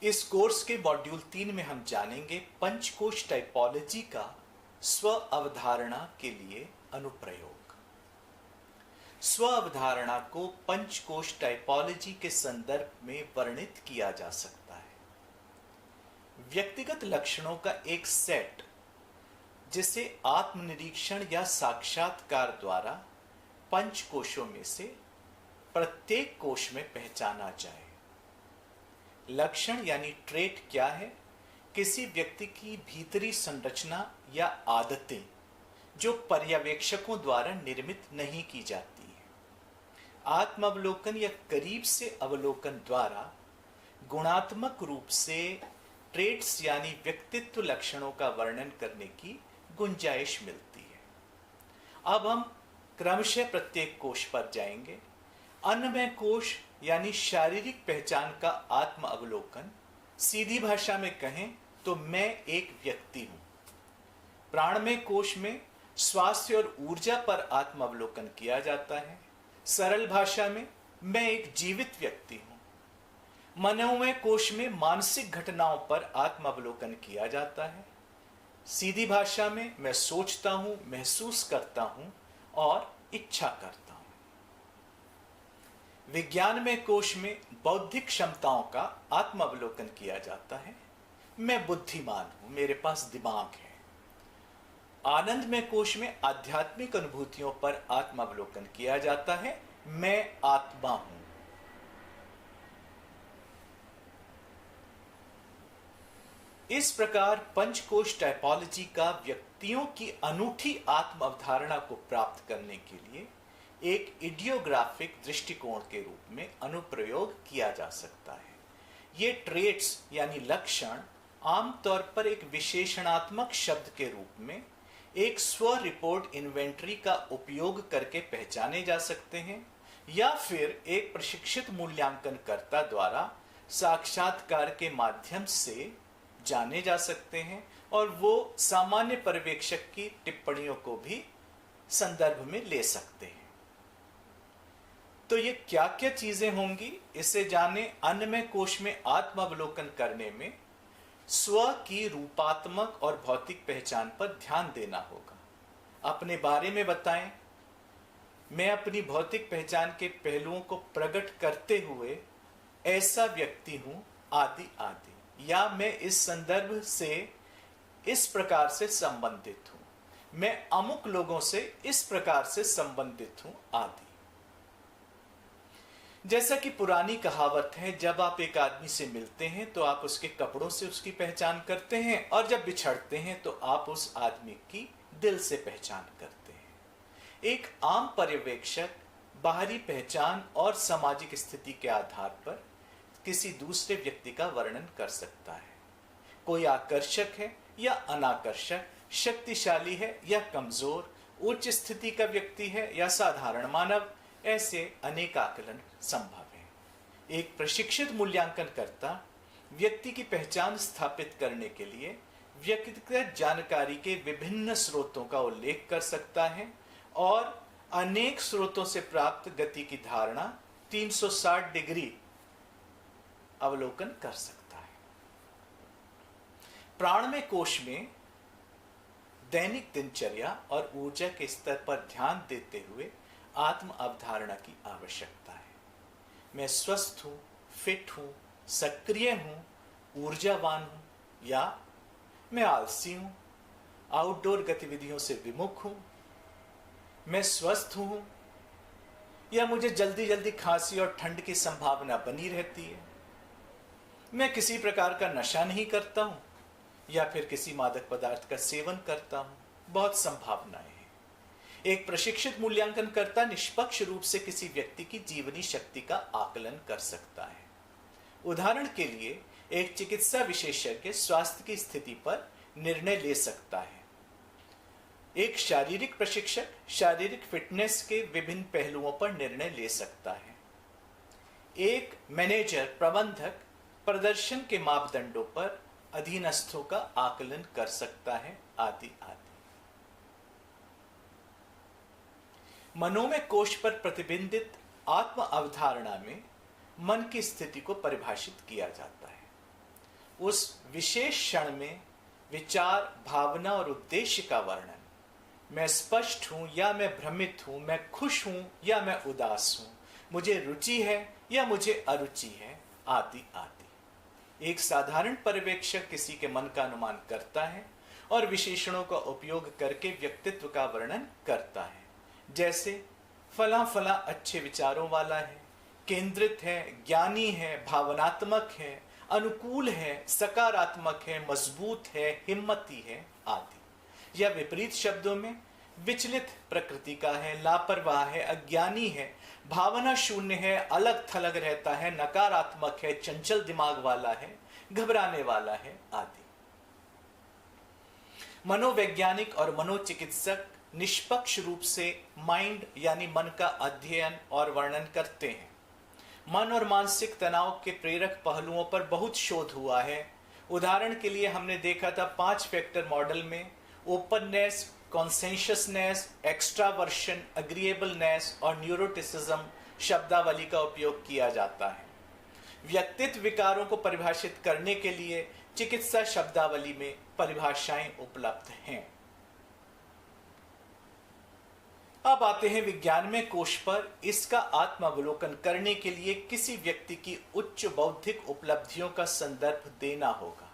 इस कोर्स के मॉड्यूल 3 में हम जानेंगे पंचकोश टाइपोलॉजी का स्व अवधारणा के लिए अनुप्रयोग। स्व अवधारणा को पंचकोश टाइपोलॉजी के संदर्भ में वर्णित किया जा सकता है। व्यक्तिगत लक्षणों का एक सेट जिसे आत्मनिरीक्षण या साक्षात्कार द्वारा पंचकोशों में से प्रत्येक कोश में पहचाना जाए। लक्षण यानी ट्रेट क्या है? किसी व्यक्ति की भीतरी संरचना या आदतें जो पर्यवेक्षकों द्वारा निर्मित नहीं की जाती है। आत्मावलोकन या करीब से अवलोकन द्वारा गुणात्मक रूप से ट्रेट्स यानी व्यक्तित्व लक्षणों का वर्णन करने की गुंजाइश मिलती है। अब हम क्रमशः प्रत्येक कोश पर जाएंगे। अन्नमय कोश यानी शारीरिक पहचान का आत्म अवलोकन, सीधी भाषा में कहें तो मैं एक व्यक्ति हूं। प्राणमय कोश में स्वास्थ्य और ऊर्जा पर आत्म अवलोकन किया जाता है। सरल भाषा में मैं एक जीवित व्यक्ति हूं। मनोमय कोश में मानसिक घटनाओं पर आत्म अवलोकन किया जाता है। सीधी भाषा में मैं सोचता हूं, महसूस करता हूं और इच्छा करता हूं। विज्ञानमय कोश में बौद्धिक क्षमताओं का आत्म अवलोकन किया जाता है। मैं बुद्धिमान हूं, मेरे पास दिमाग है। आनंदमय कोश में आध्यात्मिक अनुभूतियों पर आत्म अवलोकन किया जाता है। मैं आत्मा हूं। इस प्रकार पंचकोश टाइपोलॉजी का व्यक्तियों की अनूठी आत्म अवधारणा को प्राप्त करने के लिए एक इडियोग्राफिक दृष्टिकोण के रूप में अनुप्रयोग किया जा सकता है। ये ट्रेट्स यानी लक्षण आमतौर पर एक विशेषणात्मक शब्द के रूप में एक स्व रिपोर्ट इन्वेंटरी का उपयोग करके पहचाने जा सकते हैं या फिर एक प्रशिक्षित मूल्यांकनकर्ता द्वारा साक्षात्कार के माध्यम से जाने जा सकते हैं और वो सामान्य पर्यवेक्षक की टिप्पणियों को भी संदर्भ में ले सकते हैं। तो ये क्या क्या चीजें होंगी, इसे जाने। अन्नमय कोश में आत्म अवलोकन करने में स्व की रूपात्मक और भौतिक पहचान पर ध्यान देना होगा। अपने बारे में बताएं। मैं अपनी भौतिक पहचान के पहलुओं को प्रकट करते हुए ऐसा व्यक्ति हूं, आदि आदि। या मैं इस संदर्भ से इस प्रकार से संबंधित हूं, मैं अमुक लोगों से इस प्रकार से संबंधित हूं, आदि। जैसा कि पुरानी कहावत है, जब आप एक आदमी से मिलते हैं तो आप उसके कपड़ों से उसकी पहचान करते हैं और जब बिछड़ते हैं तो आप उस आदमी की दिल से पहचान करते हैं। एक आम पर्यवेक्षक बाहरी पहचान और सामाजिक स्थिति के आधार पर किसी दूसरे व्यक्ति का वर्णन कर सकता है। कोई आकर्षक है या अनाकर्षक, शक्तिशाली है या कमजोर, उच्च स्थिति का व्यक्ति है या साधारण मानव, ऐसे अनेक आकलन संभव है। एक प्रशिक्षित मूल्यांकनकर्ता व्यक्ति की पहचान स्थापित करने के लिए व्यक्तिगत जानकारी के विभिन्न स्रोतों का उल्लेख कर सकता है और अनेक स्रोतों से प्राप्त गति की धारणा 360 डिग्री अवलोकन कर सकता है। प्राणमय कोश में दैनिक दिनचर्या और ऊर्जा के स्तर पर ध्यान देते हुए आत्म अवधारणा की आवश्यकता है। मैं स्वस्थ हूं, फिट हूं, सक्रिय हूं, ऊर्जावान हूं, या मैं आलसी हूं, आउटडोर गतिविधियों से विमुख हूं। मैं स्वस्थ हूं या मुझे जल्दी जल्दी खांसी और ठंड की संभावना बनी रहती है। मैं किसी प्रकार का नशा नहीं करता हूं या फिर किसी मादक पदार्थ का सेवन करता हूं। बहुत संभावनाएं हैं। एक प्रशिक्षित मूल्यांकनकर्ता निष्पक्ष रूप से किसी व्यक्ति की जीवनी शक्ति का आकलन कर सकता है। उदाहरण के लिए एक चिकित्सा विशेषज्ञ स्वास्थ्य की स्थिति पर निर्णय ले सकता है। एक शारीरिक प्रशिक्षक शारीरिक फिटनेस के विभिन्न पहलुओं पर निर्णय ले सकता है। एक मैनेजर प्रबंधक प्रदर्शन के मापदंडों पर अधीनस्थों का आकलन कर सकता है, आदि आदि। मनोमय कोश पर प्रतिबिंबित आत्म अवधारणा में मन की स्थिति को परिभाषित किया जाता है। उस विशेष क्षण में विचार, भावना और उद्देश्य का वर्णन, मैं स्पष्ट हूं या मैं भ्रमित हूं, मैं खुश हूं या मैं उदास हूं, मुझे रुचि है या मुझे अरुचि है, आदि आदि। एक साधारण पर्यवेक्षक किसी के मन का अनुमान करता है और विशेषणों का उपयोग करके व्यक्तित्व का वर्णन करता है, जैसे फला फला अच्छे विचारों वाला है, केंद्रित है, ज्ञानी है, भावनात्मक है, अनुकूल है, सकारात्मक है, मजबूत है, हिम्मती है, आदि। या विपरीत शब्दों में विचलित प्रकृति का है, लापरवाह है, अज्ञानी है, भावना शून्य है, अलग थलग रहता है, नकारात्मक है, चंचल दिमाग वाला है, घबराने वाला है, आदि। मनोवैज्ञानिक और मनोचिकित्सक निष्पक्ष रूप से माइंड यानी मन का अध्ययन और वर्णन करते हैं। मन और मानसिक तनाव के प्रेरक पहलुओं पर बहुत शोध हुआ है। उदाहरण के लिए हमने देखा था 5 फैक्टर मॉडल में ओपननेस, कॉन्सेंशियसनेस, एक्स्ट्रावर्शन, अग्रीएबलनेस और न्यूरोटिसिज्म शब्दावली का उपयोग किया जाता है। व्यक्तित्व विकारों को परिभाषित करने के लिए चिकित्सा शब्दावली में परिभाषाएं उपलब्ध हैं। अब आते हैं विज्ञान में कोश पर। इसका आत्मावलोकन करने के लिए किसी व्यक्ति की उच्च बौद्धिक उपलब्धियों का संदर्भ देना होगा।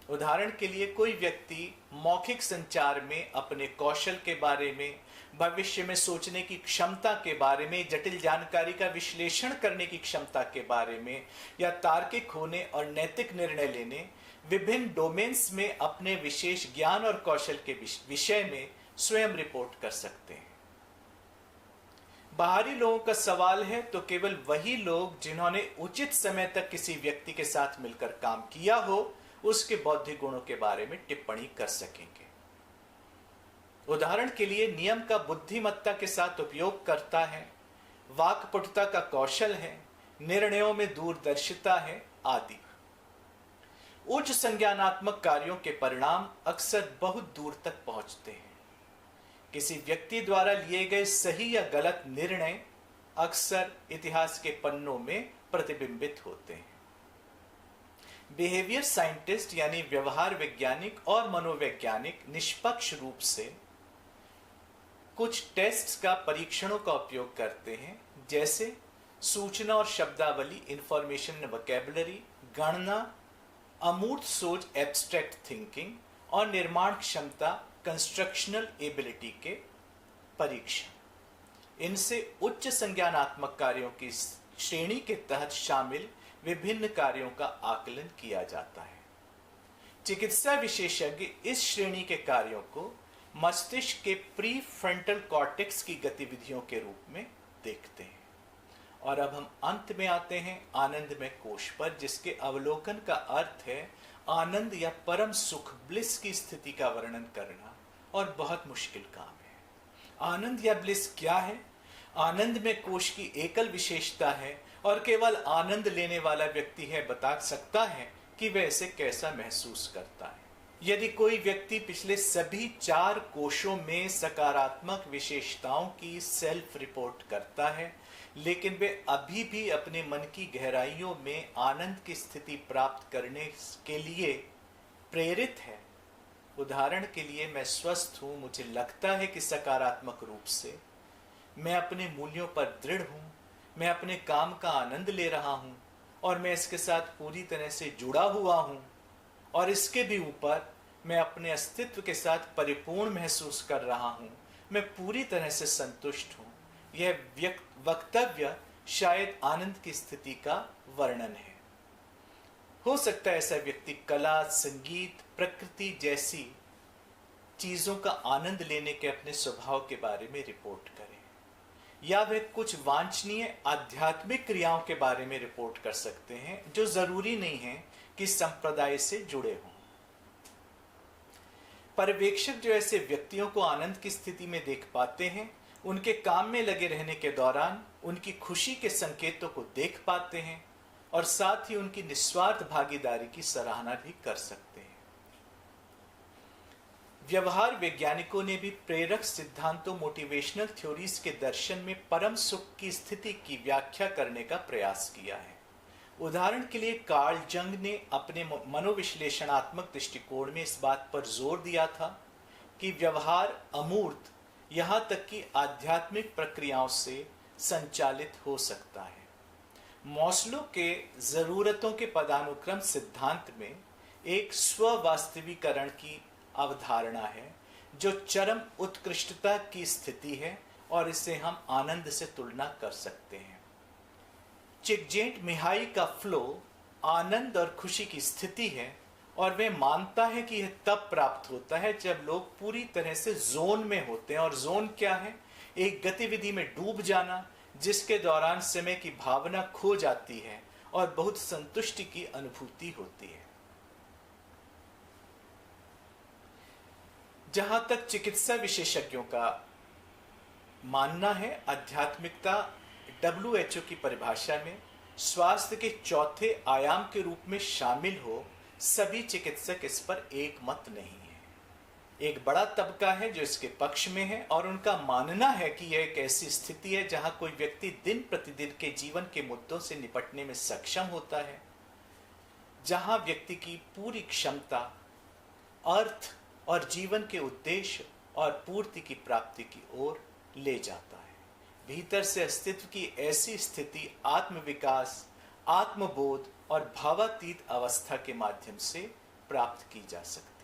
उदाहरण के लिए कोई व्यक्ति मौखिक संचार में अपने कौशल के बारे में, भविष्य में सोचने की क्षमता के बारे में, जटिल जानकारी का विश्लेषण करने की क्षमता के बारे में या तार्किक होने और नैतिक निर्णय लेने, विभिन्न डोमेन्स में अपने विशेष ज्ञान और कौशल के विषय में स्वयं रिपोर्ट कर सकते हैं। बाहरी लोगों का सवाल है तो केवल वही लोग जिन्होंने उचित समय तक किसी व्यक्ति के साथ मिलकर काम किया हो उसके बौद्धिक गुणों के बारे में टिप्पणी कर सकेंगे। उदाहरण के लिए नियम का बुद्धिमत्ता के साथ उपयोग करता है, वाक्पटुता का कौशल है, निर्णयों में दूरदर्शिता है, आदि। उच्च संज्ञानात्मक कार्यों के परिणाम अक्सर बहुत दूर तक पहुंचते हैं। किसी व्यक्ति द्वारा लिए गए सही या गलत निर्णय अक्सर इतिहास के पन्नों में प्रतिबिंबित होते हैं। बिहेवियर साइंटिस्ट यानी व्यवहार वैज्ञानिक और मनोवैज्ञानिक निष्पक्ष रूप से कुछ टेस्ट्स का परीक्षणों का उपयोग करते हैं, जैसे सूचना और शब्दावली इंफॉर्मेशन एंड वोकैबुलरी, गणना, अमूर्त सोच एब्स्ट्रैक्ट थिंकिंग और निर्माण क्षमता कंस्ट्रक्शनल एबिलिटी के परीक्षण। इनसे उच्च संज्ञानात्मक कार्यों की श्रेणी के तहत शामिल विभिन्न कार्यों का आकलन किया जाता है। चिकित्सा विशेषज्ञ इस श्रेणी के कार्यों को मस्तिष्क के प्री फ्रंटल कॉर्टेक्स की गतिविधियों के रूप में देखते हैं। और अब हम अंत में आते हैं आनंदमय कोश पर, जिसके अवलोकन का अर्थ है आनंद या परम सुख, ब्लिस की स्थिति का वर्णन करना, और बहुत मुश्किल काम है। आनंद या ब्लिस क्या है? आनंद में कोश की एकल विशेषता है और केवल आनंद लेने वाला व्यक्ति है बता सकता है कि वह इसे कैसा महसूस करता है। यदि कोई व्यक्ति पिछले सभी 4 कोशों में सकारात्मक विशेषताओं की सेल्फ रिपोर्ट करता है, लेकिन वे अभी भी अपने मन की गहराइयों में आनंद की स्थिति प्राप्त करने के लिए प्रेरित है। उदाहरण के लिए, मैं स्वस्थ हूं, मुझे लगता है कि सकारात्मक रूप से मैं अपने मूल्यों पर दृढ़ हूं, मैं अपने काम का आनंद ले रहा हूं और मैं इसके साथ पूरी तरह से जुड़ा हुआ हूं, और इसके भी ऊपर मैं अपने अस्तित्व के साथ परिपूर्ण महसूस कर रहा हूं, मैं पूरी तरह से संतुष्ट हूं। यह वक्तव्य शायद आनंद की स्थिति का वर्णन है। हो सकता है ऐसा व्यक्ति कला, संगीत, प्रकृति जैसी चीजों का आनंद लेने के अपने स्वभाव के बारे में रिपोर्ट करे, या वे कुछ वांछनीय आध्यात्मिक क्रियाओं के बारे में रिपोर्ट कर सकते हैं जो जरूरी नहीं है कि संप्रदाय से जुड़े हों। पर्यवेक्षक जो ऐसे व्यक्तियों को आनंद की स्थिति में देख पाते हैं, उनके काम में लगे रहने के दौरान उनकी खुशी के संकेतों को देख पाते हैं और साथ ही उनकी निस्वार्थ भागीदारी की सराहना भी कर सकते हैं। व्यवहार वैज्ञानिकों ने भी प्रेरक सिद्धांतों, मोटिवेशनल थ्योरीज के दर्शन में परम सुख की स्थिति की व्याख्या करने का प्रयास किया है। उदाहरण के लिए कार्ल जंग ने अपने मनोविश्लेषणात्मक दृष्टिकोण में इस बात पर जोर दिया था कि व्यवहार अमूर्त यहां तक कि आध्यात्मिक प्रक्रियाओं से संचालित हो सकता है। मॉस्लो के जरूरतों के पदानुक्रम सिद्धांत में एक स्व वास्तविकरण की अवधारणा है जो चरम उत्कृष्टता की स्थिति है और इसे हम आनंद से तुलना कर सकते हैं। चिकजेंट मिहाई का फ्लो आनंद और खुशी की स्थिति है और वह मानता है कि यह तब प्राप्त होता है जब लोग पूरी तरह से जोन में होते हैं। और जोन क्या है? एक गतिविधि में डूब जाना जिसके दौरान समय की भावना खो जाती है और बहुत संतुष्टि की अनुभूति होती है। जहां तक चिकित्सा विशेषज्ञों का मानना है, आध्यात्मिकता WHO की परिभाषा में स्वास्थ्य के चौथे आयाम के रूप में शामिल हो, सभी चिकित्सक इस पर एक मत नहीं है। एक बड़ा तबका है जो इसके पक्ष में है और उनका मानना है कि यह एक ऐसी स्थिति है जहां कोई व्यक्ति दिन प्रतिदिन के जीवन के मुद्दों से निपटने में सक्षम होता है, जहां व्यक्ति की पूरी क्षमता अर्थ और जीवन के उद्देश्य और पूर्ति की प्राप्ति की ओर ले जाता है। भीतर से अस्तित्व की ऐसी स्थिति आत्मविकास, आत्मबोध और भावातीत अवस्था के माध्यम से प्राप्त की जा सकती है।